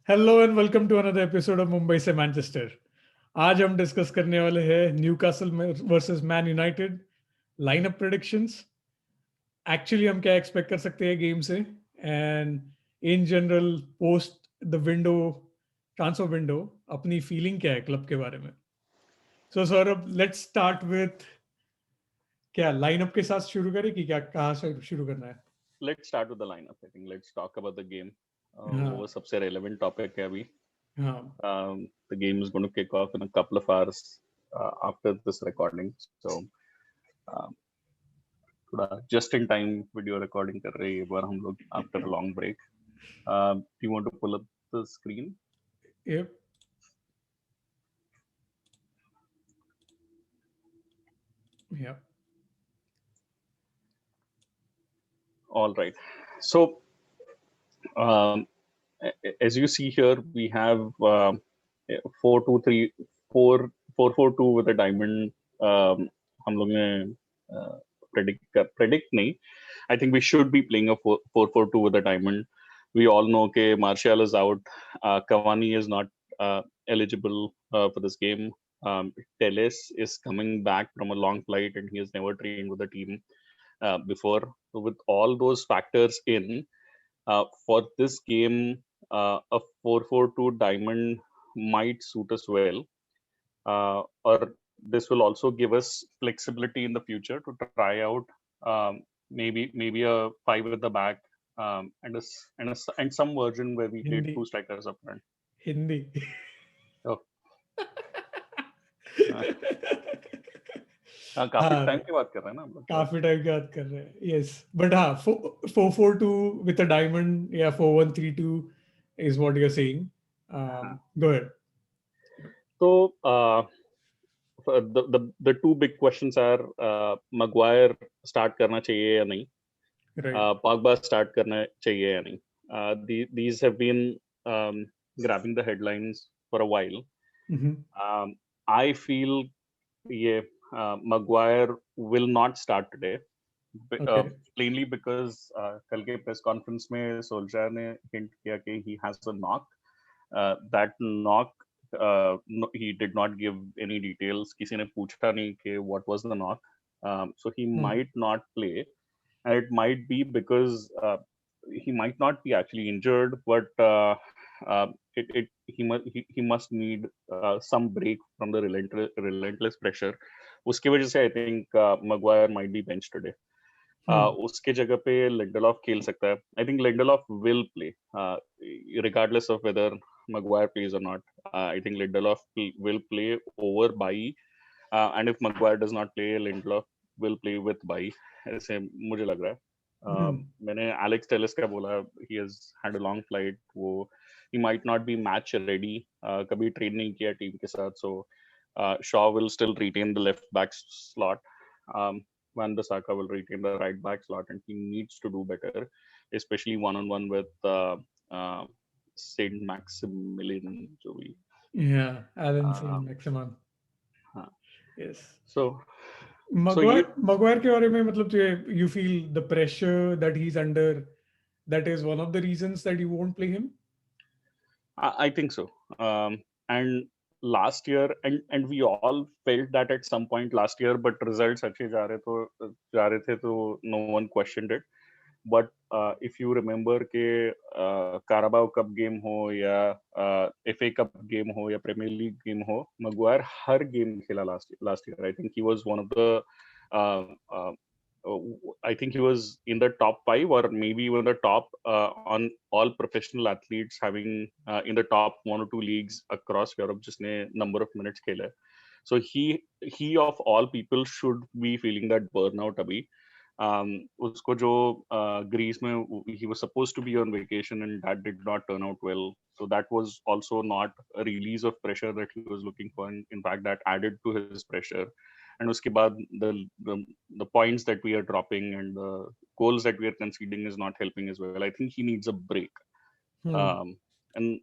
Hello and welcome to another episode of Mumbai से Manchester. आज हम डिस्कस करने वाले हैं Newcastle versus Man United lineup predictions. Actually हम क्या एक्सपेक्ट कर सकते हैं गेम से, and in general post the window, transfer window, अपनी फीलिंग क्या है क्लब के बारे में। So Saurabh, let's start with क्या लाइनअप के साथ शुरू करें कि क्या कहाँ से शुरू करना है? Let's start with the lineup. I think let's talk about the game. हाँ वो सबसे relevant topic है अभी. हाँ The game is going to kick off in a couple of hours after this recording. So uh, थोड़ा just in time video recording कर रहे हैं ये बार हम लोग after a long break. Do you want to pull up the screen? ये या All right. So as you see here, we have 4-2-3, 4-4-2 with a diamond. हम लोग ने predict नहीं. I think we should be playing a 4-4-2 with a diamond. We all know that Martial is out. Cavani is not eligible for this game. Teles is coming back from a long flight and he has never trained with the team before. So with all those factors in, for this game, a 4-4-2 diamond might suit us well. Or this will also give us flexibility in the future to try out maybe a five at the back, and some version where we played Hindi two strikers up front. Hindi Oh, हाँ काफी time हाँ, की बात कर रहे हैं ना हम लोग तो. काफी टाइम की बात कर रहे हैं। यस, बट हाँ, 4-4-2 विद अ डायमंड या 4-1-3-2 is what you are saying. हाँ. Go ahead. तो the two big questions are Maguire start करना चाहिए या नहीं, राइट। Pogba start करना चाहिए या नहीं. These have been grabbing the headlines for a while. I feel yeah, Maguire will not start today. Okay. Plainly because कल के press conference में Solskjaer ने hint किया कि he has a knock. That knock, no, he did not give any details. किसी ने पूछा नहीं कि what was the knock. So he might not play, and it might be because he might not be actually injured, but he must need some break from the relentless pressure. उसकी वजह से I think Maguire might be benched today. उसके जगह पे Lindelof खेल सकता है. I think Lindelof will play, regardless of whether Maguire plays or not. I think Lindelof will play over Bailly, and if Maguire does not play, Lindelof will play with Bailly. ऐसे मुझे लग रहा है. मैंने Alex Telles का बोला, he has had a long flight. वो he might not be match ready. कभी train नहीं किया team के साथ, so Shaw will still retain the left back slot. Van Bissaka will retain the right back slot, and he needs to do better, especially one-on-one with uh, Saint Maximilian. जो भी. या Elon Uh, Sen maximum. हाँ. Yes. So ये Maguire के बारे में, मतलब you feel the pressure that he is under, that is one of the reasons that you won't play him. I think so. And last year, and we all felt that at some point last year, but results अच्छे जा रहे थे तो no one questioned it. But if you remember के Carabao Cup game हो या FA Cup game हो या Premier League game हो, Maguire हर game खेला last year. I think he was one of the uh, uh, I think he was in the top five or maybe even the top on all professional athletes having in the top one or two leagues across Europe जिसने number of minutes खेला है. So he of all people should be feeling that burnout अभी. उसको जो Greece में he was supposed to be on vacation and that did not turn out well. So that was also not a release of pressure that he was looking for. In fact, that added to his pressure. And उसके बाद the points that we are dropping and the goals that we are conceding is not helping as well. I think he needs a break. And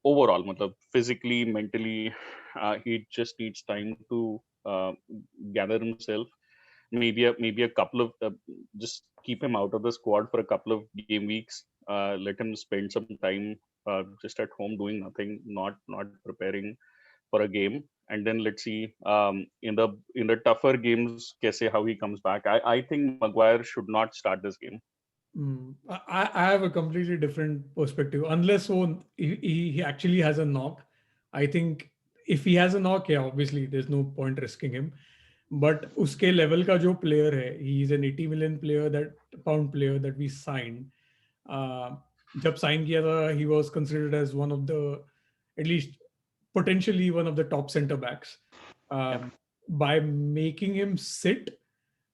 overall, मतलब physically, mentally, he just needs time to gather himself. Maybe a couple of just keep him out of the squad for a couple of game weeks. let him spend some time just at home doing nothing, not preparing for a game, and then let's see in the tougher games kaise how he comes back. I think Maguire should not start this game. I have a completely different perspective. Unless he actually has a knock, I think if he has a knock, yeah, obviously there's no point risking him. But उसके level का जो player है, he is an 80 million pound player that we signed. Uh, जब sign किया था, he was considered as one of the, at least potentially one of the top centre backs. Yeah. By making him sit,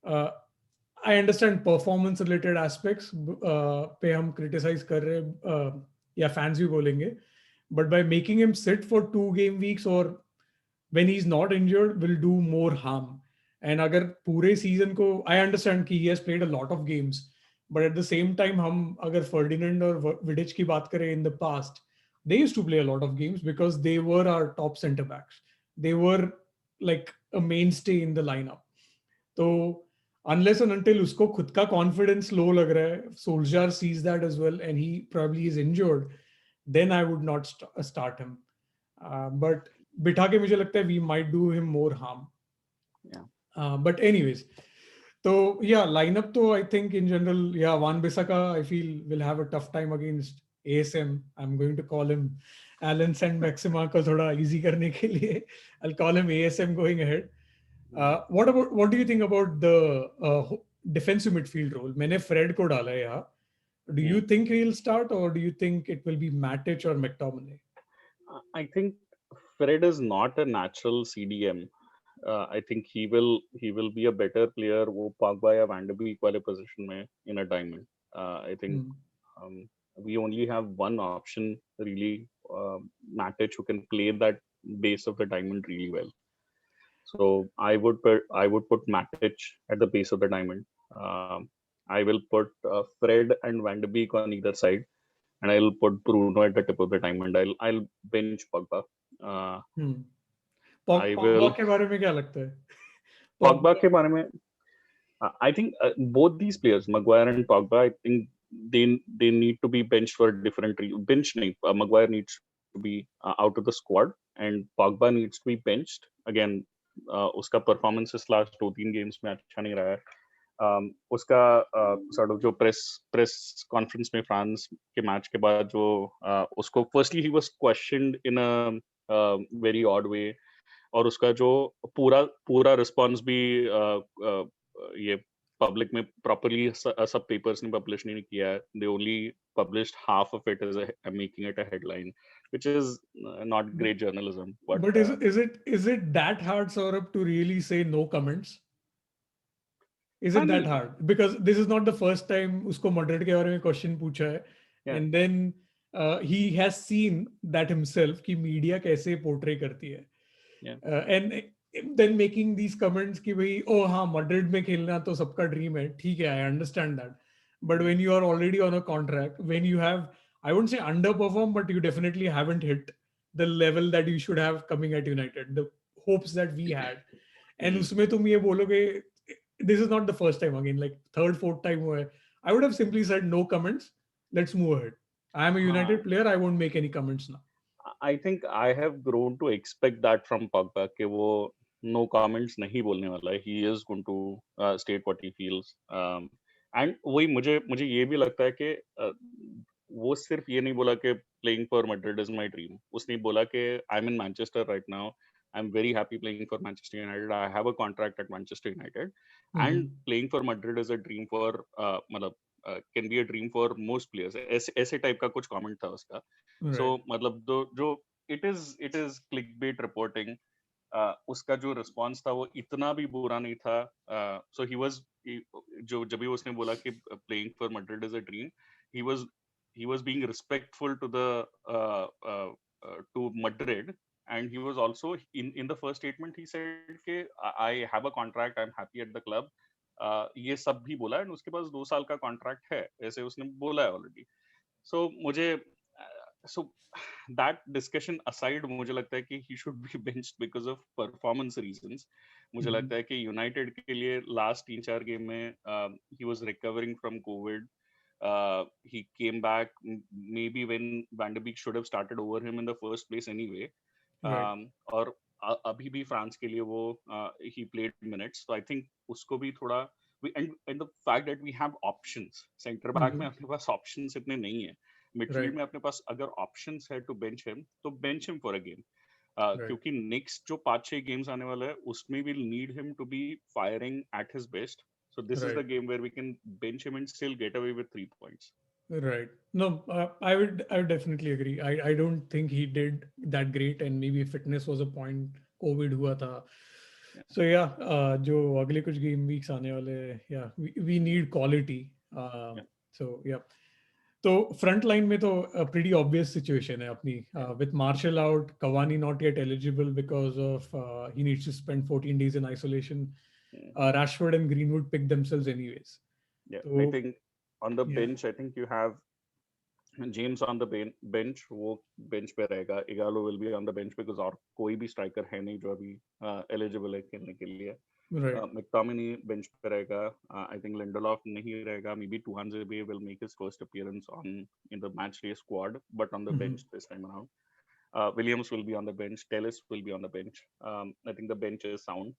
uh, I understand performance related aspects पे हम criticize कर रहे या fans भी बोलेंगे, but by making him sit for 2 game weeks or when he's not injured will do more harm. And अगर पूरे season को, I understand कि he has played a lot of games, but at the same time हम अगर Ferdinand और Vidic की बात करें in the past, they used to play a lot of games because they were our top centre backs. They were like a mainstay in the lineup. तो unless and until उसको खुद का confidence low लग रहा है, Solskjaer sees that as well and he probably is injured, then I would not start him. But बिठा के मुझे लगता है we might do him more harm. Yeah. But anyways, so yeah, lineup तो I think in general, yeah, Wan-Bissaka I feel will have a tough time against ASM. I'm going to call him Alan Saint-Maxima को थोड़ा easy करने के लिए. I'll call him ASM going ahead. What do you think about the defensive midfield role? मैंने Fred को डाला है यहाँ. Do you think he'll start or do you think it will be Matic or McTominay? I think Fred is not a natural CDM. I think he will be a better player वो Pogba या Van de Beek वाले position में in a diamond. I think we only have one option really, Matic, who can play that base of the diamond really well. So I would put Matic at the base of the diamond. I will put Fred and Van de Beek on either side, and I'll put Bruno at the tip of the diamond. I'll bench Pogba. Pogba के बारे में क्या लगता है? Pogba के बारे में, I think both these players, Maguire and Pogba, I think they need to be benched for different reasons. Bench नहीं, Maguire needs to be out of the squad, and Pogba needs to be benched. Again, उसका performances last 2-3 games में अच्छा नहीं रहा है. उसका sort of जो press conference में फ्रांस के मैच के बाद जो उसको firstly he was questioned in a very odd way, और उसका जो पूरा रिस्पॉन्स भी ये पब्लिक में प्रॉपर्ली सब पेपर्स ने पब्लिश नहीं किया है. They only published half of it as making it a headline, which is not great journalism. But is it that hard, Saurabh, to really say no comments? Is it that hard? Because this is not the first time उसको Madrid के बारे में question पूछा है, and then he has seen that himself कि media कैसे portray करती है. And then making these comments कि भाई हाँ Madrid में खेलना तो सबका dream है, ठीक है, I understand that. But when you are already on a contract, when you have, I wouldn't say underperformed, but you definitely haven't hit the level that you should have coming at United, the hopes that we had. And उसमें तुम ये बोलोगे, this is not the first time again, like third, fourth time हुआ है. I would have simply said no comments. Let's move ahead. I am a United player. I won't make any comments now. I think I have grown to expect that from Pogba कि वो no comments नहीं बोलने वाला है. He is going to state what he feels. And वही मुझे ये भी लगता है कि वो सिर्फ ये नहीं बोला कि playing for Madrid is my dream. उसने बोला कि I'm in Manchester right now. I'm very happy playing for Manchester United. I have a contract at Manchester United, and playing for Madrid is a dream for मतलब can be a dream for most players. ऐसे type का कुछ comment था उसका. So मतलब जो it is clickbait reporting. उसका जो response था वो इतना भी बुरा नहीं था. So जब भी उसने बोला कि playing for Madrid is a dream, he was being respectful to the to Madrid, and he was also in the first statement he said कि I have a contract, I'm happy at the club. ये सब भी बोला, and उसके पास 2 साल का contract है, ऐसे उसने बोला है already. So that discussion aside, मुझे लगता है कि he should be benched because of performance reasons. मुझे लगता है कि United के लिए last 3-4 गेम में he was recovering from COVID. He came back maybe when Van de Beek should have started over him in the first place anyway. Right. और अभी भी फ्रांस के लिए वो he played minutes. So I think उसको भी थोड़ा and the fact that we have options. Center back में अपने पास options इतने नहीं है. Midfield Right. में अपने पास अगर options है to bench him, तो bench him for a game. Right. क्योंकि नेक्स्ट जो 5-6 गेम्स आने वाला है उसमें we'll need him to be firing at his best. So this is Right. the game where we can bench him and still get away with 3 points. Right. No, I would definitely agree. I don't think he did that great, and maybe fitness was a point. COVID हुआ था. So yeah, जो अगले कुछ game weeks आने वाले, yeah, we need quality. Yeah. So yeah. तो front line में तो pretty obvious situation है अपनी, with Marshall out, Cavani not yet eligible because of he needs to spend 14 days in isolation. Rashford and Greenwood pick themselves anyways. Yeah, So I think on the yeah, bench, I think you have James on the bench. वो bench पे रहेगा. Igalo will be on the bench because और कोई भी striker है नहीं जो अभी eligible है खेलने के लिए. right. McTominay bench पे रहेगा. I think Lindelof नहीं रहेगा. Maybe Tuanzebe will make his first appearance in the match day squad, but on the bench this time around. Williams will be on the bench. Telles will be on the bench. I think the bench is sound.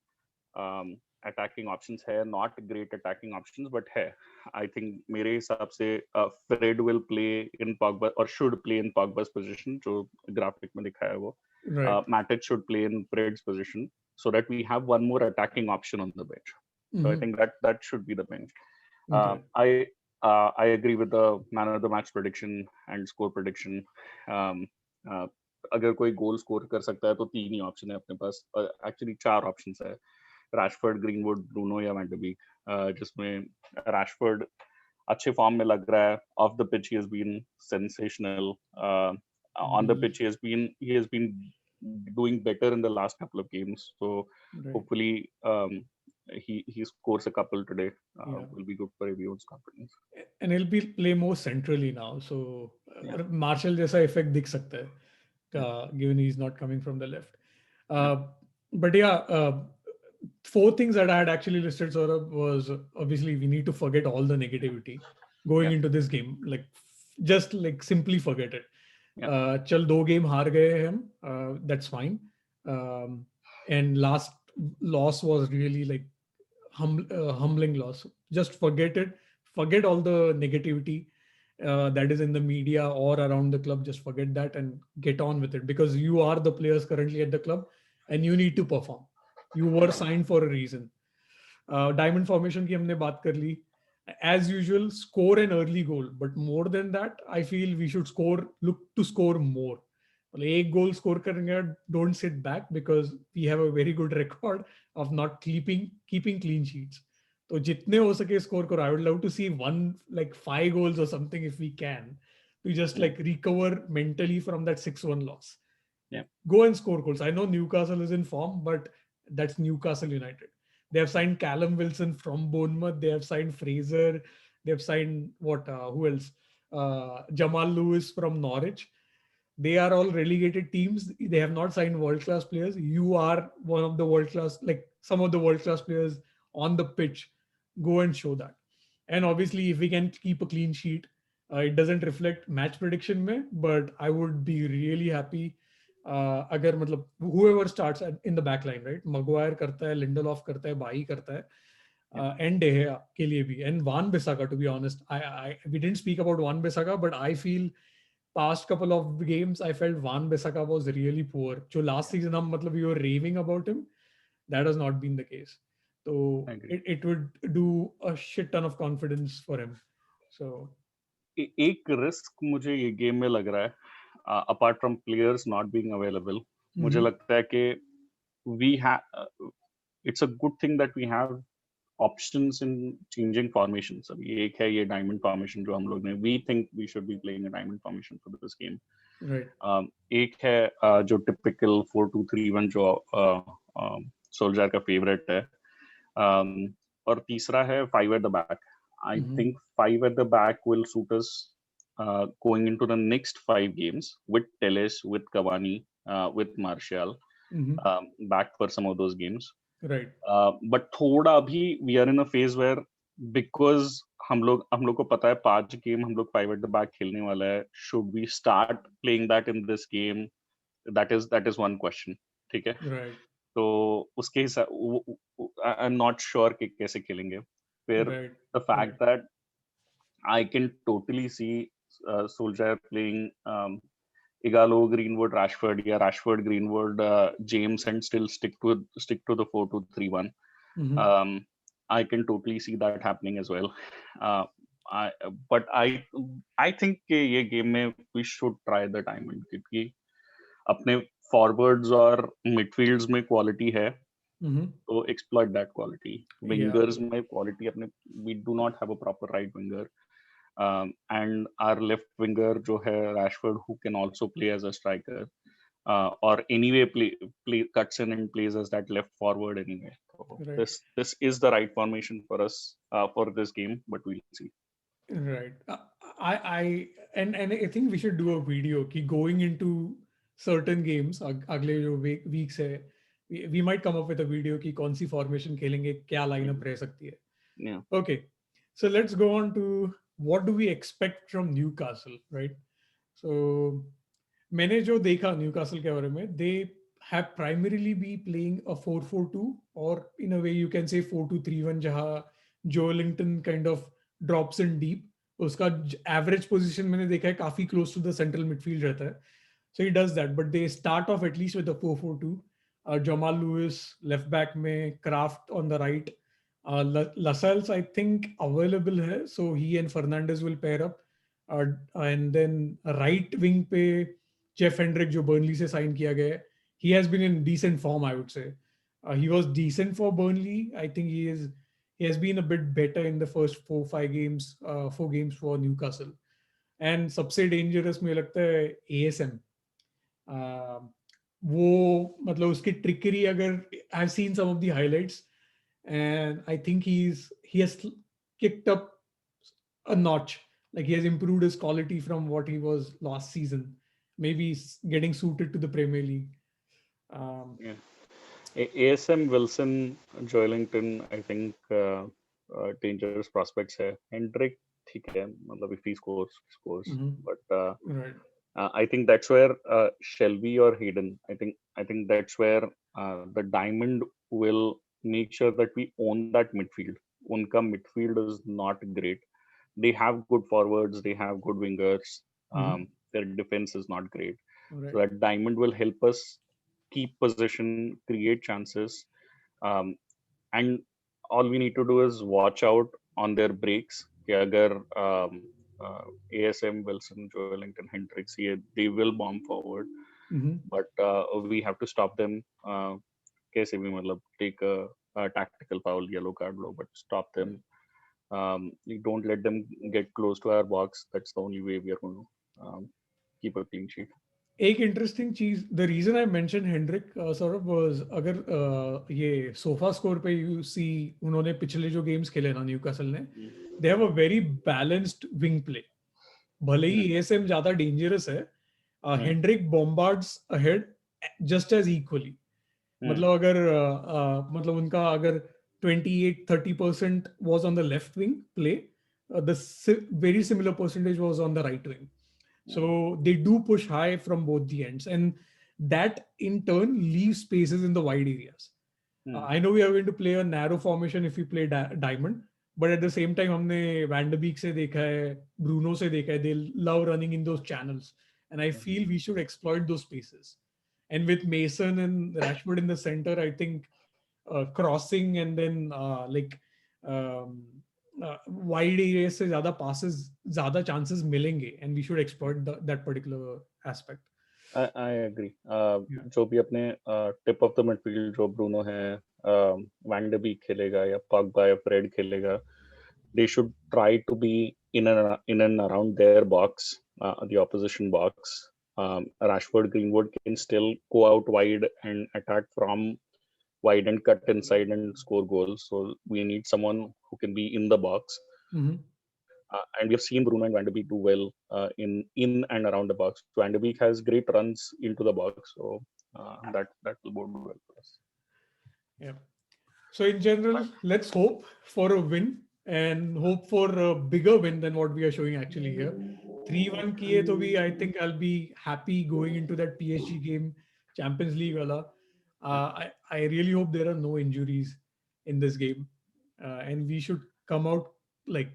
Attacking options है, not great attacking options, but है. I think मेरे हिसाब से Fred will play in Pogba or should play in Pogba's position, जो graphic में दिखाया है वो. Right. Matic should play in Fred's position so that we have one more attacking option on the bench. So I think that should be the bench. Okay. I agree with the man of the match prediction and score prediction. अगर कोई goal score कर सकता है तो 3 ही option है अपने पास. Actually 4 options है. रैशफोर्ड, ग्रीनवुड, ब्रूनो या वैन डे बीक, जिसमें रैशफोर्ड अच्छे फॉर्म में लग रहा है. Off the pitch he has been sensational. On the pitch he has been doing better in the last couple of games, so hopefully he scores a couple today. Will be good for everyone's confidence. And he'll be play more centrally now, so Marshall जैसा effect दिख सकता है, given he's not coming from the left. But yeah, 4 things that I had actually listed, Saurabh, was obviously we need to forget all the negativity going into this game. Like, just like simply forget it. चल 2 game हार गए हम, that's fine. And last loss was really like humbling loss. Just forget it. Forget all the negativity that is in the media or around the club. Just forget that and get on with it, because you are the players currently at the club and you need to perform. You were signed for a reason. Diamond formation की हमने बात कर ली. As usual, score an early goal, but more than that, I feel we should look to score more. मतलब एक goal score करेंगे, don't sit back, because we have a very good record of not keeping clean sheets. तो जितने हो सके score करो. I would love to see 5 goals or something if we can, to just like recover mentally from that 6-1 loss. Go and score goals. I know Newcastle is in form, but that's Newcastle United. They have signed Callum Wilson from Bournemouth. They have signed Fraser. They have signed who else? Jamal Lewis from Norwich. They are all relegated teams. They have not signed world-class players. You are one of the world-class, like some of the world-class players on the pitch. Go and show that. And obviously, if we can keep a clean sheet, it doesn't reflect match prediction में, but I would be really happy. अगर मतलब whoever starts in the back line, right? Maguire करता है, Lindelof करता है, Bailly करता है, and De Gea के लिए भी, and Wan Bissaka. To be honest, we didn't speak about Wan Bissaka, but I feel past couple of games I felt Wan Bissaka was really poor. जो last season हम मतलब we were raving about him, that has not been the case. So it would do a shit ton of confidence for him. So एक risk मुझे ये game में लग रहा है, apart from players not being available, मुझे लगता है कि it's a good thing that we have options in changing formations. अभी एक है ये diamond formation जो हम लोग ने, we think we should be playing a diamond formation for this game. Right. एक है जो typical 4-2-3-1 जो सोल्जर का favorite है, और तीसरा है 5 at the back. I think 5 at the back will suit us going into the next 5 games with Telles, with Cavani, with Martial, back for some of those games. Right. But thoda abhi we are in a phase where because हम लोग को पता है 5 game हम लोग 5 at the back खेलने वाला है. Should we start playing that in this game? That is one question. ठीक है. Right, तो उसके हिसाब आई एम नॉट श्योर कि कैसे खेलेंगे. फिर right, the right. fact that I can totally see Solskjaer playing Igalo, Greenwood, Rashford, yeah, Rashford, Greenwood, James, and still stick to the 4-2-3-1. Mhm. I can totally see that happening as well. Uh, but I think कि ये game में we should try the diamond क्योंकि अपने forwards और midfields में quality है. Mhm. So exploit that quality. Yeah, Wingers में quality अपने we do not have a proper right winger. And our left winger जो है Rashford who can also play as a striker. Or anyway play cuts in and plays as that left forward anyway. So right, this is the right formation for us for this game, but we'll see. right. I and I think we should do a video कि going into certain games अगले जो weeks है, we might come up with a video कि कौन सी formation खेलेंगे, क्या lineup रह सकती है. Yeah. Okay, so let's go on to what do we expect from Newcastle, right? So मैंने जो देखा न्यूकासल के बारे में, they have primarily be playing a 4-4-2 or in a way you can say 4-2-3-1 जहाँ Joelinton kind of drops in deep. उसका average position मैंने देखा है काफी close to the central midfield रहता है. So he does that, but they start off at least with a 4-4-2. Jamal Lewis left back में, Kraft on the right. Lascelles I think available है, so he and Fernandes will pair up. And then right wing पे Jeff Hendrick जो Burnley से sign किया गया है, he has been in decent form I would say. He was decent for Burnley. I think he has been a bit better in the first 4 games for Newcastle. And सबसे dangerous मुझे लगता है ASM. वो मतलब उसकी trickery अगर I've seen some of the highlights and I think he has kicked up a notch. Like he has improved his quality from what he was last season. Maybe he's getting suited to the Premier League. Yeah. ASM Wilson, Joelinton, I think dangerous prospects है. Hendrick ठीक है, मतलब if he scores. But Right. I think that's where Shelby or Hayden. I think that's where the diamond will make sure that we own that midfield. Unka midfield is not great. They have good forwards, they have good wingers. Their defense is not great. Right. So that diamond will help us keep possession, create chances, and all we need to do is watch out on their breaks. कि अगर ASM, Wilson, Joelinton, Hendricks, they will bomb forward, but we have to stop them. कैसे भी मतलब take a tactical foul, yellow card, but stop them. You don't let them get close to our box. That's the only way we are going to keep a clean sheet. एक interesting चीज, the reason I mention Hendrick Saurabh was अगर ये Sofa score पे you see उन्होंने पिछले जो games खेले ना न्यूकासल ने, they have a very balanced wing play. भले ही एएसएम ज्यादा डेंजरस है, Hendrick bombards ahead just as equally. मतलब अगर मतलब उनका अगर 28-30% was on the left wing play, the very similar percentage was on the right wing. So they do push high from both the ends, and that in turn leaves spaces in the wide areas. I know we are going to play a narrow formation if we play diamond, but at the same time हमने Van de Beek से देखा है, Bruno से देखा है, they love running in those channels, and I feel we should exploit those spaces. And with Mason and Rashford in the center, I think crossing and then like um, wide areas से ज़्यादा passes, ज़्यादा chances मिलेंगे, and we should exploit that particular aspect. I agree. जो भी अपने tip of the midfield जो Bruno है, van de beak खेलेगा या पॉग्बा या फ्रेड खेलेगा, they should try to be in and around their box, the opposition box. Rashford, Greenwood can still go out wide and attack from wide and cut inside and score goals. So we need someone who can be in the box. And we have seen Bruno and Van de Beek do well in and around the box. So Van de Beek has great runs into the box, so that will bode well for us. Yeah. So in general, let's hope for a win. and hope for a bigger win than what we are showing actually here. 3-1 kiye to bhi, I think I'll be happy going into that PSG game, Champions League wala. I really hope there are no injuries in this game, and we should come out like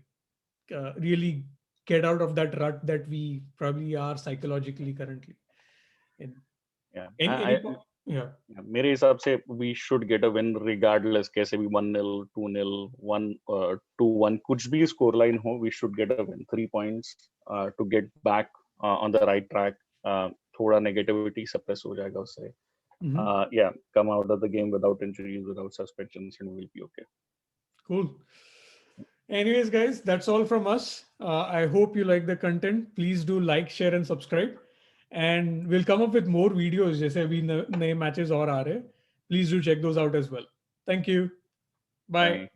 really get out of that rut that we probably are psychologically currently. And Yeah, yeah. yeah, मेरे हिसाब से we should get a win regardless कैसे भी 1-0 2-0 2-1 कुछ भी scoreline हो, we should get a win. 3 points to get back on the right track. थोड़ा negativity suppress हो जाएगा उससे. Yeah, come out of the game without injuries, without suspensions, and we'll be okay. Cool. Anyways, guys, that's all from us. I hope you like the content. Please do like, share, and subscribe. And we'll come up with more videos जैसे अभी नए matches और आ रहे हैं. Please do check those out as well. Thank you. Bye. Bye.